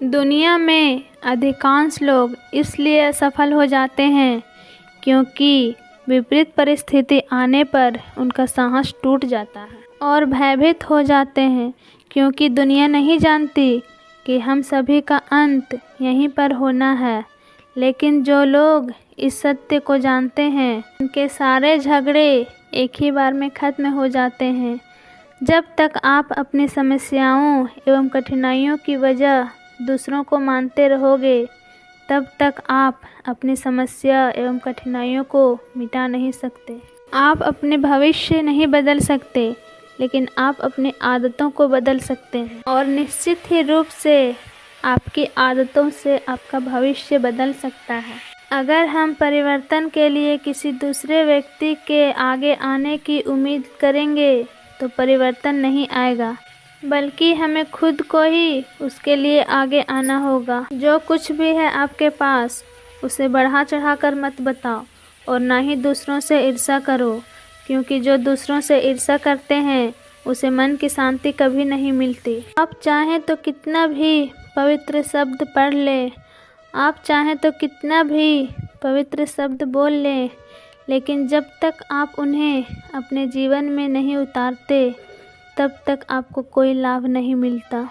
दुनिया में अधिकांश लोग इसलिए असफल हो जाते हैं क्योंकि विपरीत परिस्थिति आने पर उनका साहस टूट जाता है और भयभीत हो जाते हैं क्योंकि दुनिया नहीं जानती कि हम सभी का अंत यहीं पर होना है। लेकिन जो लोग इस सत्य को जानते हैं उनके सारे झगड़े एक ही बार में ख़त्म हो जाते हैं। जब तक आप अपनी समस्याओं एवं कठिनाइयों की वजह दूसरों को मानते रहोगे तब तक आप अपनी समस्या एवं कठिनाइयों को मिटा नहीं सकते। आप अपने भविष्य नहीं बदल सकते लेकिन आप अपनी आदतों को बदल सकते हैं और निश्चित ही रूप से आपकी आदतों से आपका भविष्य बदल सकता है। अगर हम परिवर्तन के लिए किसी दूसरे व्यक्ति के आगे आने की उम्मीद करेंगे तो परिवर्तन नहीं आएगा, बल्कि हमें खुद को ही उसके लिए आगे आना होगा। जो कुछ भी है आपके पास उसे बढ़ा चढ़ा कर मत बताओ और ना ही दूसरों से ईर्ष्या करो, क्योंकि जो दूसरों से ईर्ष्या करते हैं उसे मन की शांति कभी नहीं मिलती। आप चाहें तो कितना भी पवित्र शब्द पढ़ लें, आप चाहें तो कितना भी पवित्र शब्द बोल लें, लेकिन जब तक आप उन्हें अपने जीवन में नहीं उतारते तब तक आपको कोई लाभ नहीं मिलता।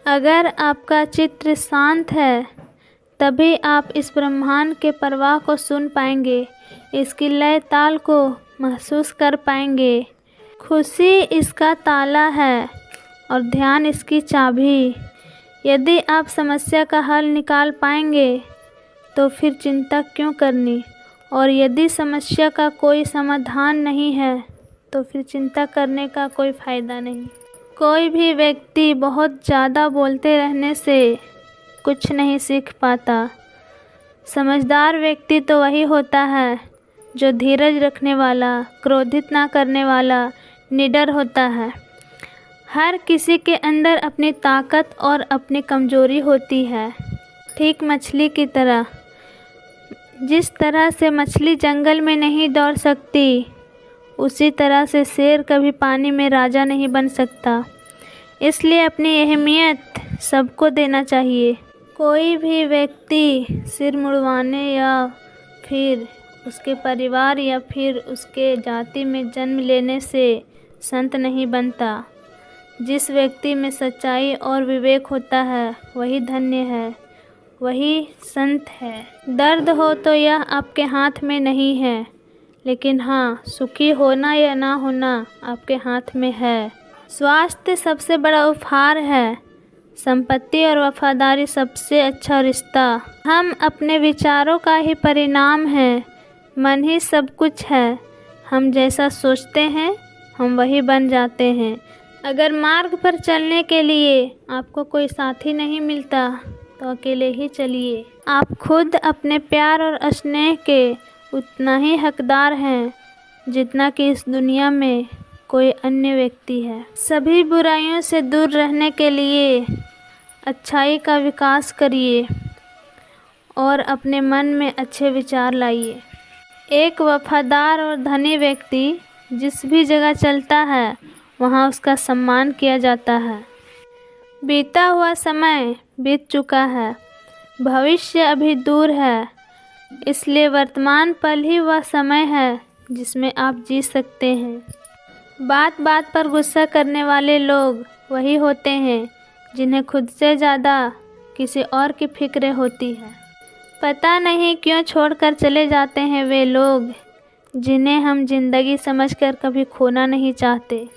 अगर आपका चित्त शांत है तभी आप इस ब्रह्मांड के प्रवाह को सुन पाएंगे, इसकी लय ताल को महसूस कर पाएंगे। खुशी इसका ताला है और ध्यान इसकी चाबी। यदि आप समस्या का हल निकाल पाएंगे तो फिर चिंता क्यों करनी, और यदि समस्या का कोई समाधान नहीं है तो फिर चिंता करने का कोई फ़ायदा नहीं। कोई भी व्यक्ति बहुत ज़्यादा बोलते रहने से कुछ नहीं सीख पाता। समझदार व्यक्ति तो वही होता है जो धीरज रखने वाला, क्रोधित ना करने वाला, निडर होता है। हर किसी के अंदर अपनी ताकत और अपनी कमजोरी होती है, ठीक मछली की तरह। जिस तरह से मछली जंगल में नहीं दौड़ सकती, उसी तरह से शेर कभी पानी में राजा नहीं बन सकता। इसलिए अपनी अहमियत सबको देना चाहिए। कोई भी व्यक्ति सिर मुड़वाने या फिर उसके परिवार या फिर उसके जाति में जन्म लेने से संत नहीं बनता। जिस व्यक्ति में सच्चाई और विवेक होता है वही धन्य है, वही संत है। दर्द हो तो यह आपके हाथ में नहीं है, लेकिन हाँ, सुखी होना या ना होना आपके हाथ में है। स्वास्थ्य सबसे बड़ा उपहार है, संपत्ति और वफादारी सबसे अच्छा रिश्ता। हम अपने विचारों का ही परिणाम हैं, मन ही सब कुछ है। हम जैसा सोचते हैं हम वही बन जाते हैं। अगर मार्ग पर चलने के लिए आपको कोई साथी नहीं मिलता तो अकेले ही चलिए। आप खुद अपने प्यार और स्नेह के उतना ही हकदार हैं जितना कि इस दुनिया में कोई अन्य व्यक्ति है। सभी बुराइयों से दूर रहने के लिए अच्छाई का विकास करिए और अपने मन में अच्छे विचार लाइए। एक वफादार और धनी व्यक्ति जिस भी जगह चलता है वहाँ उसका सम्मान किया जाता है। बीता हुआ समय बीत चुका है, भविष्य अभी दूर है, इसलिए वर्तमान पल ही वह समय है जिसमें आप जी सकते हैं। बात बात पर गुस्सा करने वाले लोग वही होते हैं जिन्हें खुद से ज़्यादा किसी और की फिक्र होती है। पता नहीं क्यों छोड़कर चले जाते हैं वे लोग जिन्हें हम जिंदगी समझकर कभी खोना नहीं चाहते।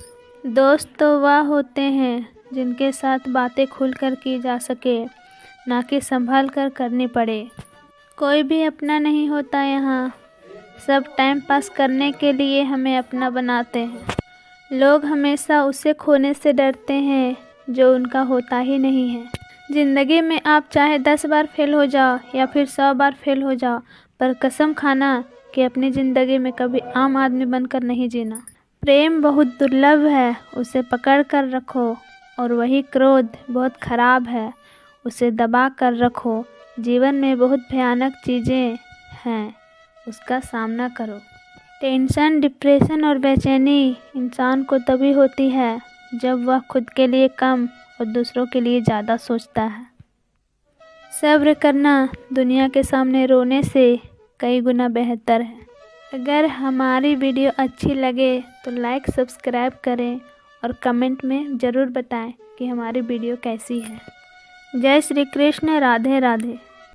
दोस्त तो वह होते हैं जिनके साथ बातें खुलकर की जा सके, ना कि संभल कर करनी पड़े। कोई भी अपना नहीं होता यहाँ, सब टाइम पास करने के लिए हमें अपना बनाते हैं। लोग हमेशा उसे खोने से डरते हैं जो उनका होता ही नहीं है। ज़िंदगी में आप चाहे 10 बार फेल हो जाओ या फिर 100 बार फेल हो जाओ, पर कसम खाना कि अपनी ज़िंदगी में कभी आम आदमी बनकर नहीं जीना। प्रेम बहुत दुर्लभ है, उसे पकड़ कर रखो, और वही क्रोध बहुत खराब है, उसे दबा कर रखो। जीवन में बहुत भयानक चीज़ें हैं, उसका सामना करो। टेंशन, डिप्रेशन और बेचैनी इंसान को तभी होती है जब वह खुद के लिए कम और दूसरों के लिए ज़्यादा सोचता है। सब्र करना दुनिया के सामने रोने से कई गुना बेहतर है। अगर हमारी वीडियो अच्छी लगे तो लाइक सब्सक्राइब करें और कमेंट में ज़रूर बताएं कि हमारी वीडियो कैसी है। जय श्री कृष्ण, राधे राधे।